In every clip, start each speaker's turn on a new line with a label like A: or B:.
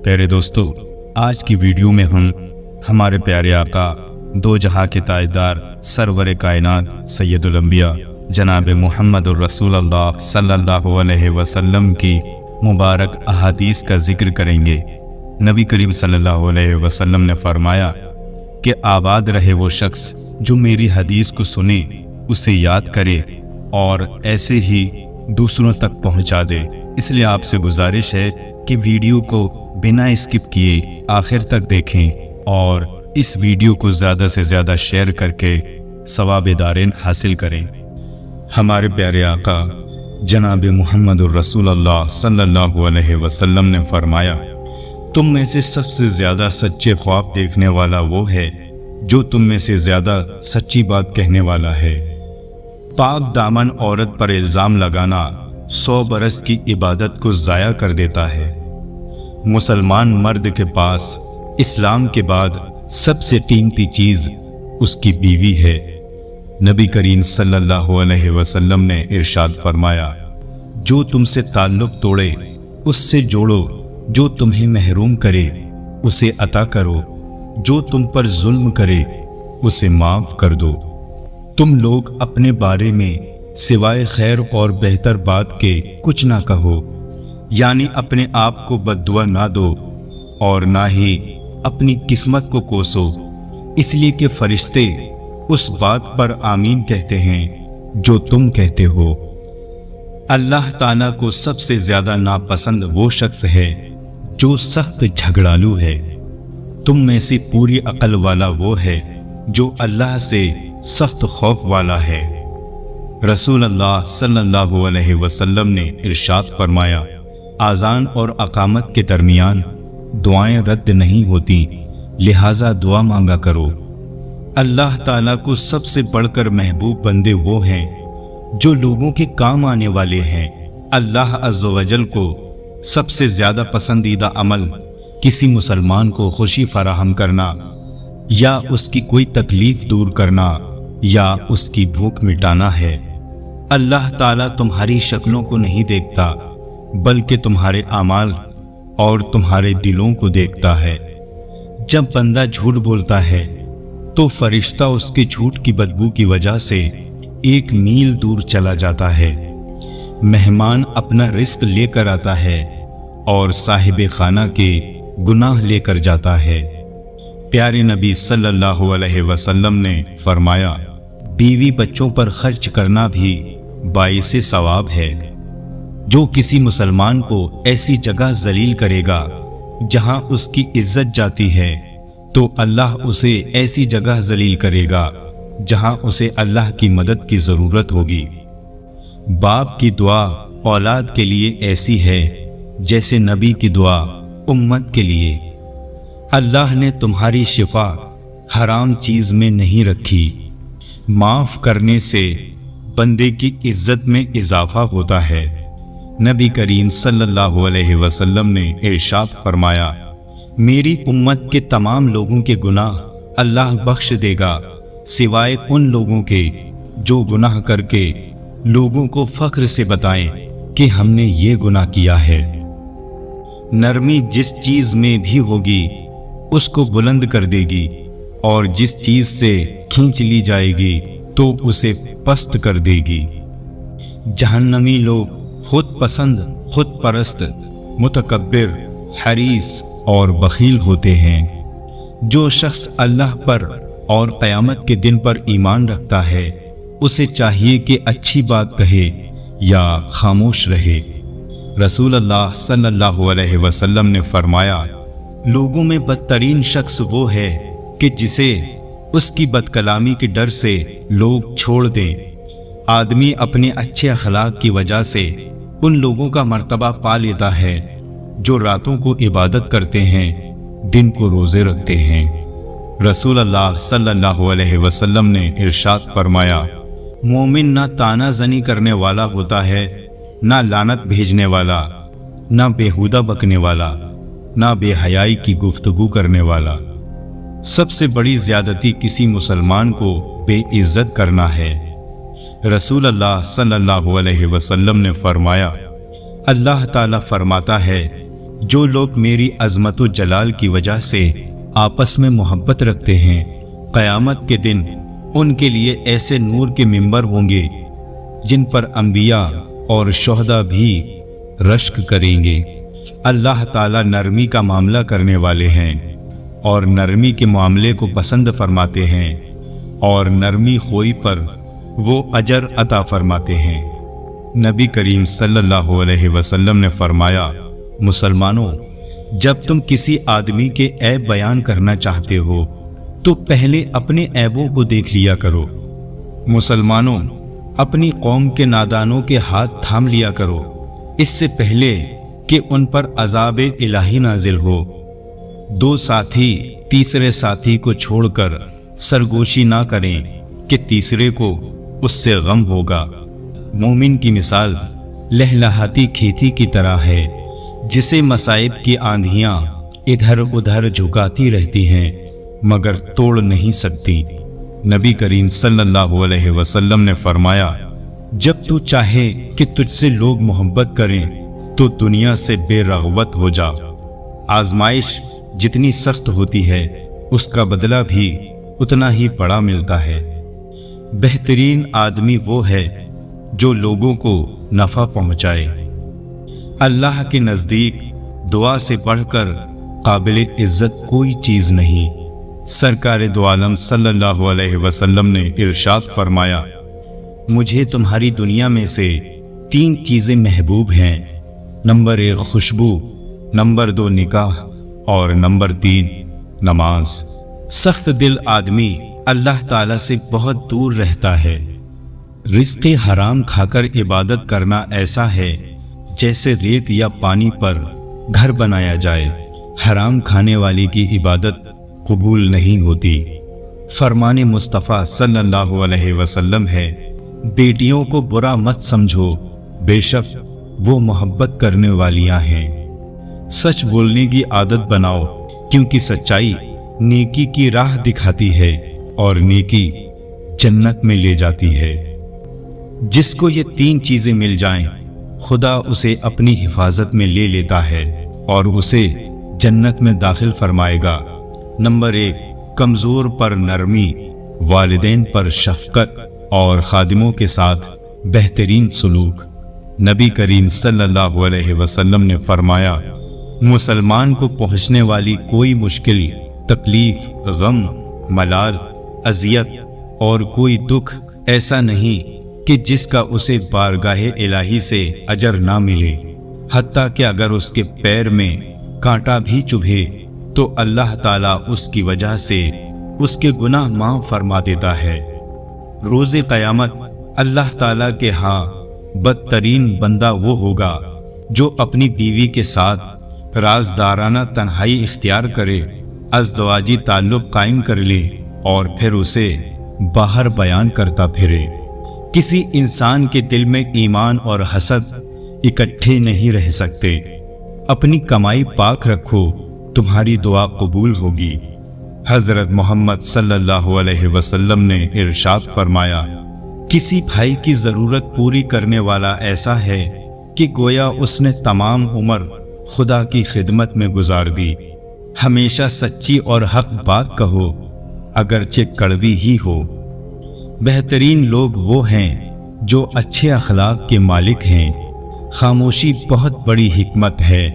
A: پیارے دوستو، آج کی ویڈیو میں ہم ہمارے پیارے آقا دو جہاں کے تاجدار سرور کائنات سید الانبیاء جناب محمد الرسول اللہ صلی اللہ علیہ وسلم کی مبارک احادیث کا ذکر کریں گے۔ نبی کریم صلی اللہ علیہ وسلم نے فرمایا کہ آباد رہے وہ شخص جو میری حدیث کو سنے، اسے یاد کرے اور ایسے ہی دوسروں تک پہنچا دے۔ اس لیے آپ سے گزارش ہے کہ ویڈیو کو بنا اسکپ کیے آخر تک دیکھیں اور اس ویڈیو کو زیادہ سے زیادہ شیئر کر کے ثواب دارین حاصل کریں۔ ہمارے پیارے آقا جناب محمد الرسول اللہ صلی اللہ علیہ وسلم نے فرمایا، تم میں سے سب سے زیادہ سچے خواب دیکھنے والا وہ ہے جو تم میں سے زیادہ سچی بات کہنے والا ہے۔ پاک دامن عورت پر الزام لگانا 100 برس کی عبادت کو ضائع کر دیتا ہے۔ مسلمان مرد کے پاس اسلام کے بعد سب سے قیمتی چیز اس کی بیوی ہے۔ نبی کریم صلی اللہ علیہ وسلم نے ارشاد فرمایا، جو تم سے تعلق توڑے اس سے جوڑو، جو تمہیں محروم کرے اسے عطا کرو، جو تم پر ظلم کرے اسے معاف کر دو۔ تم لوگ اپنے بارے میں سوائے خیر اور بہتر بات کے کچھ نہ کہو، یعنی اپنے آپ کو بد دعا نہ دو اور نہ ہی اپنی قسمت کو کوسو، اس لیے کہ فرشتے اس بات پر آمین کہتے ہیں جو تم کہتے ہو۔ اللہ تعالیٰ کو سب سے زیادہ ناپسند وہ شخص ہے جو سخت جھگڑالو ہے۔ تم میں سے پوری عقل والا وہ ہے جو اللہ سے سخت خوف والا ہے۔ رسول اللہ صلی اللہ علیہ وسلم نے ارشاد فرمایا، اذان اور اقامت کے درمیان دعائیں رد نہیں ہوتی، لہٰذا دعا مانگا کرو۔ اللہ تعالیٰ کو سب سے بڑھ کر محبوب بندے وہ ہیں جو لوگوں کے کام آنے والے ہیں۔ اللہ عز و جل کو سب سے زیادہ پسندیدہ عمل کسی مسلمان کو خوشی فراہم کرنا یا اس کی کوئی تکلیف دور کرنا یا اس کی بھوک مٹانا ہے۔ اللہ تعالیٰ تمہاری شکلوں کو نہیں دیکھتا بلکہ تمہارے اعمال اور تمہارے دلوں کو دیکھتا ہے۔ جب بندہ جھوٹ بولتا ہے تو فرشتہ اس کے جھوٹ کی بدبو کی وجہ سے 1 میل دور چلا جاتا ہے۔ مہمان اپنا رزق لے کر آتا ہے اور صاحب خانہ کے گناہ لے کر جاتا ہے۔ پیارے نبی صلی اللہ علیہ وسلم نے فرمایا، بیوی بچوں پر خرچ کرنا بھی باعث ثواب ہے۔ جو کسی مسلمان کو ایسی جگہ ذلیل کرے گا جہاں اس کی عزت جاتی ہے تو اللہ اسے ایسی جگہ ذلیل کرے گا جہاں اسے اللہ کی مدد کی ضرورت ہوگی۔ باپ کی دعا اولاد کے لیے ایسی ہے جیسے نبی کی دعا امت کے لیے۔ اللہ نے تمہاری شفا حرام چیز میں نہیں رکھی۔ معاف کرنے سے بندے کی عزت میں اضافہ ہوتا ہے۔ نبی کریم صلی اللہ علیہ وسلم نے ارشاد فرمایا، میری امت کے تمام لوگوں کے گناہ اللہ بخش دے گا سوائے ان لوگوں کے جو گناہ کر کے لوگوں کو فخر سے بتائیں کہ ہم نے یہ گناہ کیا ہے۔ نرمی جس چیز میں بھی ہوگی اس کو بلند کر دے گی اور جس چیز سے کھینچ لی جائے گی تو اسے پست کر دے گی۔ جہنمی لوگ خود پسند، خود پرست، متکبر، حریص اور بخیل ہوتے ہیں۔ جو شخص اللہ پر اور قیامت کے دن پر ایمان رکھتا ہے اسے چاہیے کہ اچھی بات کہے یا خاموش رہے۔ رسول اللہ صلی اللہ علیہ وسلم نے فرمایا، لوگوں میں بدترین شخص وہ ہے کہ جسے اس کی بد کلامی کے ڈر سے لوگ چھوڑ دیں۔ آدمی اپنے اچھے اخلاق کی وجہ سے ان لوگوں کا مرتبہ پا لیتا ہے جو راتوں کو عبادت کرتے ہیں، دن کو روزے رکھتے ہیں۔ رسول اللہ صلی اللہ علیہ وسلم نے ارشاد فرمایا، مومن نہ تانا زنی کرنے والا ہوتا ہے، نہ لعنت بھیجنے والا، نہ بیہودہ بکنے والا، نہ بے حیائی کی گفتگو کرنے والا۔ سب سے بڑی زیادتی کسی مسلمان کو بے عزت کرنا ہے۔ رسول اللہ صلی اللہ علیہ وسلم نے فرمایا، اللہ تعالیٰ فرماتا ہے، جو لوگ میری عظمت و جلال کی وجہ سے آپس میں محبت رکھتے ہیں، قیامت کے دن ان کے لیے ایسے نور کے ممبر ہوں گے جن پر انبیاء اور شہداء بھی رشک کریں گے۔ اللہ تعالیٰ نرمی کا معاملہ کرنے والے ہیں اور نرمی کے معاملے کو پسند فرماتے ہیں، اور نرمی خوئی پر وہ اجر عطا فرماتے ہیں۔ نبی کریم صلی اللہ علیہ وسلم نے فرمایا، مسلمانوں، جب تم کسی آدمی کے عیب بیان کرنا چاہتے ہو تو پہلے اپنے عیبوں کو دیکھ لیا کرو۔ مسلمانوں، اپنی قوم کے نادانوں کے ہاتھ تھام لیا کرو، اس سے پہلے کہ ان پر عذاب الہی نازل ہو۔ دو ساتھی تیسرے ساتھی کو چھوڑ کر سرگوشی نہ کریں کہ تیسرے کو اس سے غم ہوگا۔ مومن کی مثال لہلہاتی کھیتی کی طرح ہے جسے مصائب کی آندھیاں ادھر ادھر جھکاتی رہتی ہیں مگر توڑ نہیں سکتی۔ نبی کریم صلی اللہ علیہ وسلم نے فرمایا، جب تو چاہے کہ تجھ سے لوگ محبت کریں تو دنیا سے بے رغبت ہو جا۔ آزمائش جتنی سخت ہوتی ہے اس کا بدلہ بھی اتنا ہی بڑا ملتا ہے۔ بہترین آدمی وہ ہے جو لوگوں کو نفع پہنچائے۔ اللہ کے نزدیک دعا سے بڑھ کر قابل عزت کوئی چیز نہیں۔ سرکار دو عالم صلی اللہ علیہ وسلم نے ارشاد فرمایا، مجھے تمہاری دنیا میں سے 3 چیزیں محبوب ہیں، نمبر 1 خوشبو، نمبر 2 نکاح، اور نمبر 3 نماز۔ سخت دل آدمی اللہ تعالیٰ سے بہت دور رہتا ہے۔ رزق حرام کھا کر عبادت کرنا ایسا ہے جیسے ریت یا پانی پر گھر بنایا جائے۔ حرام کھانے والی کی عبادت قبول نہیں ہوتی۔ فرمان مصطفیٰ صلی اللہ علیہ وسلم ہے، بیٹیوں کو برا مت سمجھو، بے شک وہ محبت کرنے والیاں ہیں۔ سچ بولنے کی عادت بناؤ کیونکہ سچائی نیکی کی راہ دکھاتی ہے اور نیکی جنت میں لے جاتی ہے۔ جس کو یہ 3 چیزیں مل جائیں خدا اسے اپنی حفاظت میں لے لیتا ہے اور اسے جنت میں داخل فرمائے گا۔ نمبر 1 کمزور پر نرمی، والدین پر شفقت اور خادموں کے ساتھ بہترین سلوک۔ نبی کریم صلی اللہ علیہ وسلم نے فرمایا، مسلمان کو پہنچنے والی کوئی مشکل، تکلیف، غم، ملال، اذیت اور کوئی دکھ ایسا نہیں کہ جس کا اسے بارگاہ الہی سے اجر نہ ملے۔ حتیٰ کہ اگر اس کے پیر میں کانٹا بھی چبھے تو اللہ تعالیٰ اس کی وجہ سے اس کے گناہ معاف فرما دیتا ہے۔ روز قیامت اللہ تعالیٰ کے ہاں بدترین بندہ وہ ہوگا جو اپنی بیوی کے ساتھ رازدارانہ تنہائی اختیار کرے، ازدواجی تعلق قائم کر لے اور پھر اسے باہر بیان کرتا پھرے۔ کسی انسان کے دل میں ایمان اور حسد اکٹھے نہیں رہ سکتے۔ اپنی کمائی پاک رکھو، تمہاری دعا قبول ہوگی۔ حضرت محمد صلی اللہ علیہ وسلم نے ارشاد فرمایا، کسی بھائی کی ضرورت پوری کرنے والا ایسا ہے کہ گویا اس نے تمام عمر خدا کی خدمت میں گزار دی۔ ہمیشہ سچی اور حق بات کہو، اگرچہ کڑوی ہی ہو۔ بہترین لوگ وہ ہیں جو اچھے اخلاق کے مالک ہیں۔ خاموشی بہت بڑی حکمت ہے۔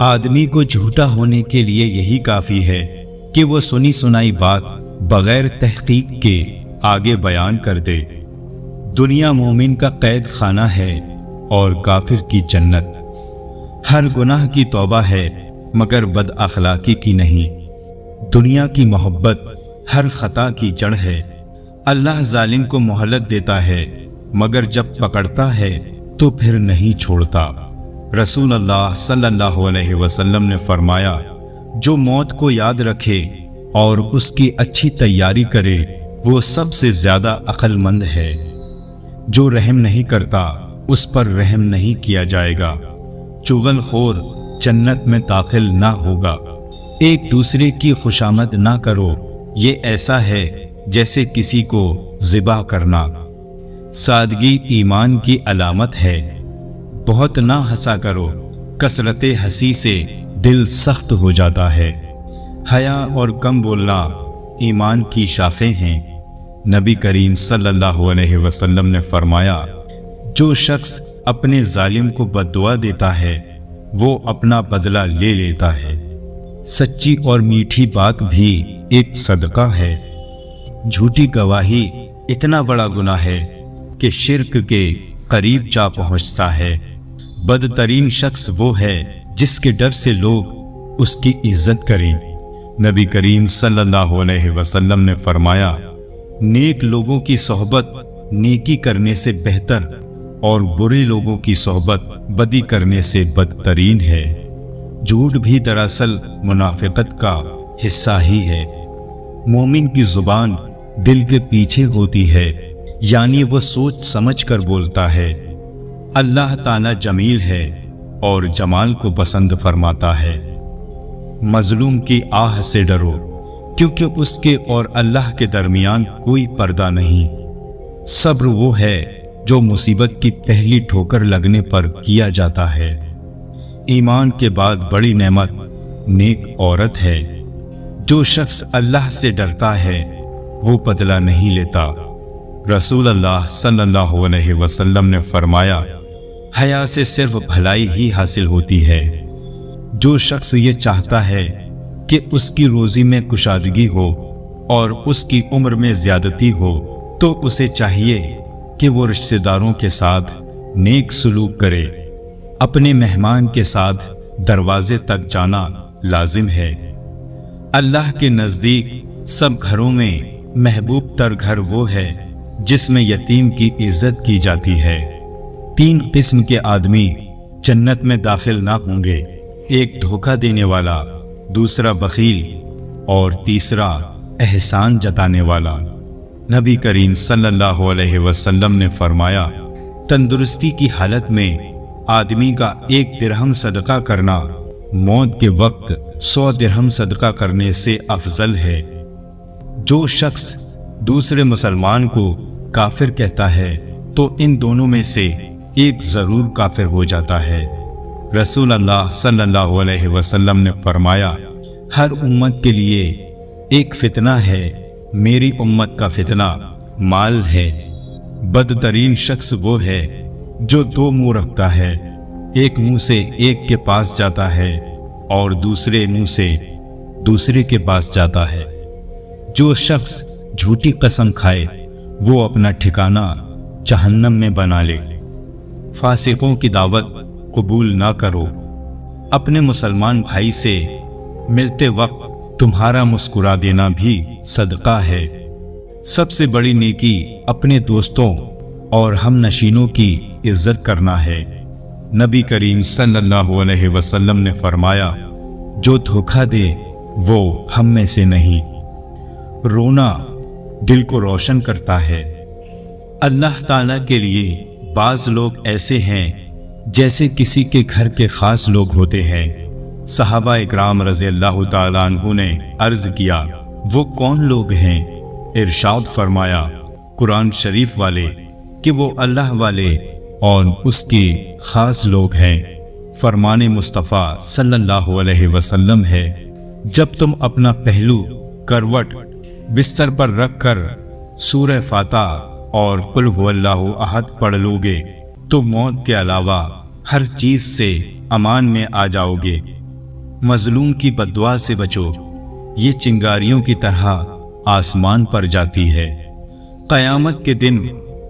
A: آدمی کو جھوٹا ہونے کے لیے یہی کافی ہے کہ وہ سنی سنائی بات بغیر تحقیق کے آگے بیان کر دے۔ دنیا مومن کا قید خانہ ہے اور کافر کی جنت۔ ہر گناہ کی توبہ ہے مگر بد اخلاقی کی نہیں۔ دنیا کی محبت ہر خطا کی جڑ ہے۔ اللہ ظالم کو مہلت دیتا ہے مگر جب پکڑتا ہے تو پھر نہیں چھوڑتا۔ رسول اللہ صلی اللہ علیہ وسلم نے فرمایا، جو موت کو یاد رکھے اور اس کی اچھی تیاری کرے وہ سب سے زیادہ عقل مند ہے۔ جو رحم نہیں کرتا اس پر رحم نہیں کیا جائے گا۔ چغل خور جنت میں داخل نہ ہوگا۔ ایک دوسرے کی خوشامد نہ کرو، یہ ایسا ہے جیسے کسی کو ذبح کرنا۔ سادگی ایمان کی علامت ہے۔ بہت نہ ہنسا کرو، کثرت ہنسی سے دل سخت ہو جاتا ہے۔ حیا اور کم بولنا ایمان کی شاخیں ہیں۔ نبی کریم صلی اللہ علیہ وسلم نے فرمایا، جو شخص اپنے ظالم کو بد دعا دیتا ہے وہ اپنا بدلہ لے لیتا ہے۔ سچی اور میٹھی بات بھی ایک صدقہ ہے۔ جھوٹی گواہی اتنا بڑا گناہ ہے کہ شرک کے قریب جا پہنچتا ہے۔ بدترین شخص وہ ہے جس کے ڈر سے لوگ اس کی عزت کریں۔ نبی کریم صلی اللہ علیہ وسلم نے فرمایا، نیک لوگوں کی صحبت نیکی کرنے سے بہتر اور برے لوگوں کی صحبت بدی کرنے سے بدترین ہے۔ جھوٹ بھی دراصل منافقت کا حصہ ہی ہے۔ مومن کی زبان دل کے پیچھے ہوتی ہے، یعنی وہ سوچ سمجھ کر بولتا ہے۔ اللہ تعالی جمیل ہے اور جمال کو پسند فرماتا ہے۔ مظلوم کی آہ سے ڈرو، کیونکہ اس کے اور اللہ کے درمیان کوئی پردہ نہیں۔ صبر وہ ہے جو مصیبت کی پہلی ٹھوکر لگنے پر کیا جاتا ہے۔ ایمان کے بعد بڑی نعمت نیک عورت ہے۔ جو شخص اللہ سے ڈرتا ہے وہ بدلہ نہیں لیتا۔ رسول اللہ صلی اللہ علیہ وسلم نے فرمایا، حیا سے صرف بھلائی ہی حاصل ہوتی ہے۔ جو شخص یہ چاہتا ہے کہ اس کی روزی میں کشادگی ہو اور اس کی عمر میں زیادتی ہو تو اسے چاہیے کہ وہ رشتہ داروں کے ساتھ نیک سلوک کرے۔ اپنے مہمان کے ساتھ دروازے تک جانا لازم ہے۔ اللہ کے نزدیک سب گھروں میں محبوب تر گھر وہ ہے جس میں یتیم کی عزت کی جاتی ہے۔ 3 قسم کے آدمی جنت میں داخل نہ ہوں گے، ایک دھوکہ دینے والا، دوسرا بخیل اور تیسرا احسان جتانے والا۔ نبی کریم صلی اللہ علیہ وسلم نے فرمایا، تندرستی کی حالت میں آدمی کا 1 درہم صدقہ کرنا موت کے وقت 100 درہم صدقہ کرنے سے افضل ہے۔ جو شخص دوسرے مسلمان کو کافر کہتا ہے تو ان دونوں میں سے ایک ضرور کافر ہو جاتا ہے۔ رسول اللہ صلی اللہ علیہ وسلم نے فرمایا، ہر امت کے لیے ایک فتنہ ہے، میری امت کا فتنہ مال ہے۔ بدترین شخص وہ ہے جو 2 منہ رکھتا ہے، ایک منہ سے ایک کے پاس جاتا ہے اور دوسرے منہ سے دوسرے کے پاس جاتا ہے۔ جو شخص جھوٹی قسم کھائے وہ اپنا ٹھکانہ جہنم میں بنا لے۔ فاسقوں کی دعوت قبول نہ کرو۔ اپنے مسلمان بھائی سے ملتے وقت تمہارا مسکرا دینا بھی صدقہ ہے۔ سب سے بڑی نیکی اپنے دوستوں اور ہم نشینوں کی عزت کرنا ہے۔ نبی کریم صلی اللہ علیہ وسلم نے فرمایا، جو دھوکہ دے وہ ہم میں سے نہیں۔ رونا دل کو روشن کرتا ہے۔ اللہ تعالیٰ کے لیے بعض لوگ ایسے ہیں جیسے کسی کے گھر کے خاص لوگ ہوتے ہیں۔ صحابہ اکرام رضی اللہ تعالیٰ عنہ نے عرض کیا، وہ کون لوگ ہیں؟ ارشاد فرمایا، قرآن شریف والے، کہ وہ اللہ والے اور اس کے خاص لوگ ہیں۔ فرمان مصطفیٰ صلی اللہ علیہ وسلم ہے، جب تم اپنا پہلو کروٹ بستر پر رکھ کر سورہ فاتحہ اور قل هو اللہ احد پڑھ لو گے تو موت کے علاوہ ہر چیز سے امان میں آ جاؤ گے۔ مظلوم کی بددعا سے بچو، یہ چنگاریوں کی طرح آسمان پر جاتی ہے۔ قیامت کے دن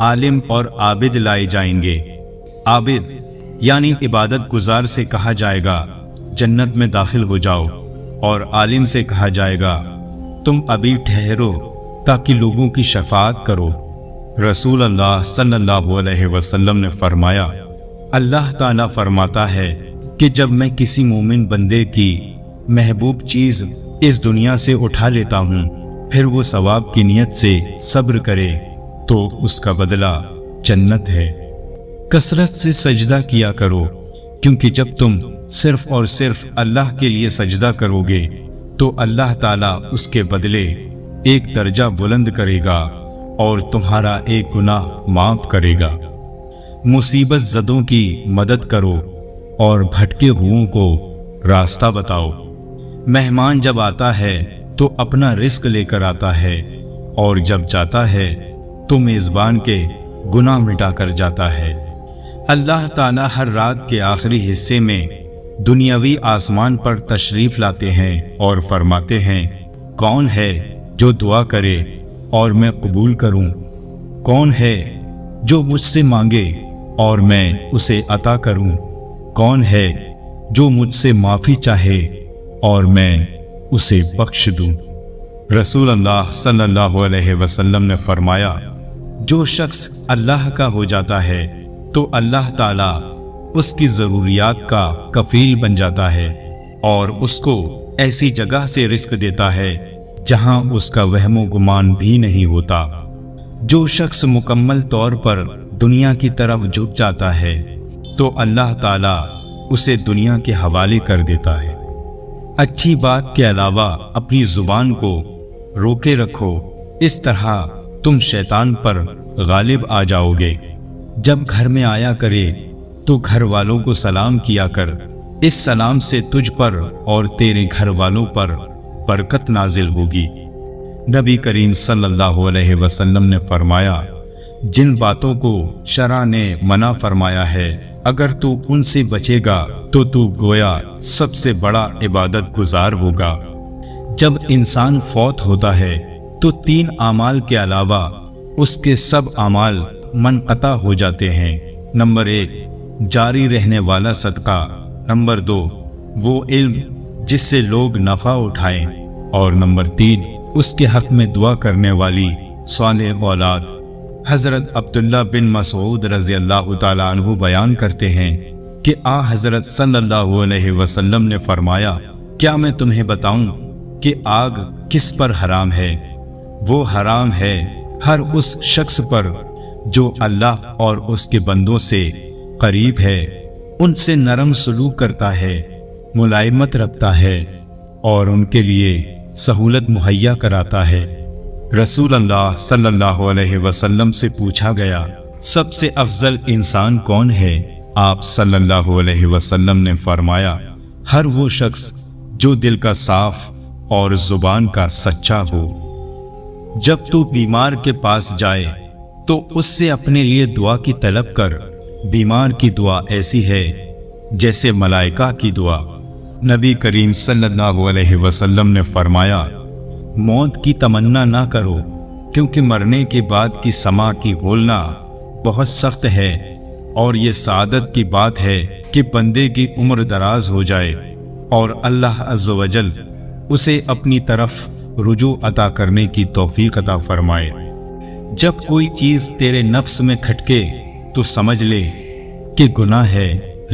A: عالم اور عابد لائے جائیں گے۔ عابد یعنی عبادت گزار سے کہا جائے گا جنت میں داخل ہو جاؤ، اور عالم سے کہا جائے گا تم ابھی ٹھہرو تاکہ لوگوں کی شفاعت کرو۔ رسول اللہ صلی اللہ علیہ وسلم نے فرمایا، اللہ تعالیٰ فرماتا ہے کہ جب میں کسی مومن بندے کی محبوب چیز اس دنیا سے اٹھا لیتا ہوں، پھر وہ ثواب کی نیت سے صبر کرے تو اس کا بدلہ جنت ہے۔ کثرت سے سجدہ کیا کرو، کیونکہ جب تم صرف اور صرف اللہ کے لیے سجدہ کرو گے تو اللہ تعالیٰ اس کے بدلے 1 درجہ بلند کرے گا اور تمہارا 1 گناہ معاف کرے گا۔ مصیبت زدوں کی مدد کرو، اور بھٹکے ہوئوں کو راستہ بتاؤ۔ مہمان جب آتا ہے تو اپنا رزق لے کر آتا ہے، اور جب جاتا ہے تو میزبان کے گناہ مٹا کر جاتا ہے۔ اللہ تعالیٰ ہر رات کے آخری حصے میں دنیاوی آسمان پر تشریف لاتے ہیں اور فرماتے ہیں، کون ہے جو دعا کرے اور میں قبول کروں؟ کون ہے جو مجھ سے مانگے اور میں اسے عطا کروں؟ کون ہے جو مجھ سے معافی چاہے اور میں اسے بخش دوں؟ رسول اللہ صلی اللہ علیہ وسلم نے فرمایا، جو شخص اللہ کا ہو جاتا ہے تو اللہ تعالیٰ اس کی ضروریات کا کفیل بن جاتا ہے اور اس کو ایسی جگہ سے رزق دیتا ہے جہاں اس کا وہم و گمان بھی نہیں ہوتا۔ جو شخص مکمل طور پر دنیا کی طرف جھک جاتا ہے تو اللہ تعالیٰ اسے دنیا کے حوالے کر دیتا ہے۔ اچھی بات کے علاوہ اپنی زبان کو روکے رکھو، اس طرح تم شیطان پر غالب آ جاؤ گے۔ جب گھر میں آیا کرے تو گھر والوں کو سلام کیا کر، اس سلام سے تجھ پر اور تیرے گھر والوں پر برکت نازل ہوگی۔ نبی کریم صلی اللہ علیہ وسلم نے فرمایا، جن باتوں کو شرع نے منع فرمایا ہے اگر تو ان سے بچے گا تو گویا سب سے بڑا عبادت گزار ہوگا۔ جب انسان فوت ہوتا ہے تو 3 اعمال کے علاوہ اس کے سب اعمال منقطع ہو جاتے ہیں۔ نمبر 1، جاری رہنے والا صدقہ۔ نمبر 2، وہ علم جس سے لوگ نفع اٹھائیں، اور نمبر 3، اس کے حق میں دعا کرنے والی صالح اولاد۔ حضرت عبداللہ بن مسعود رضی اللہ تعالیٰ عنہ بیان کرتے ہیں کہ حضرت صلی اللہ علیہ وسلم نے فرمایا، کیا میں تمہیں بتاؤں کہ آگ کس پر حرام ہے؟ وہ حرام ہے ہر اس شخص پر جو اللہ اور اس کے بندوں سے قریب ہے، ان سے نرم سلوک کرتا ہے، ملائمت رکھتا ہے اور ان کے لیے سہولت مہیا کراتا ہے۔ رسول اللہ صلی اللہ علیہ وسلم سے پوچھا گیا، سب سے افضل انسان کون ہے؟ آپ صلی اللہ علیہ وسلم نے فرمایا، ہر وہ شخص جو دل کا صاف اور زبان کا سچا ہو۔ جب تو بیمار کے پاس جائے تو اس سے اپنے لیے دعا کی طلب کر۔ بیمار کی دعا ایسی ہے جیسے ملائکہ کی دعا۔ نبی کریم صلی اللہ علیہ وسلم نے فرمایا، موت کی تمنا نہ کرو، کیونکہ مرنے کے بعد کی سما کی گھولنا بہت سخت ہے، اور یہ سعادت کی بات ہے کہ بندے کی عمر دراز ہو جائے اور اللہ عز و جل اسے اپنی طرف رجوع عطا کرنے کی توفیق عطا فرمائے۔ جب کوئی چیز تیرے نفس میں کھٹکے تو سمجھ لے کہ گناہ ہے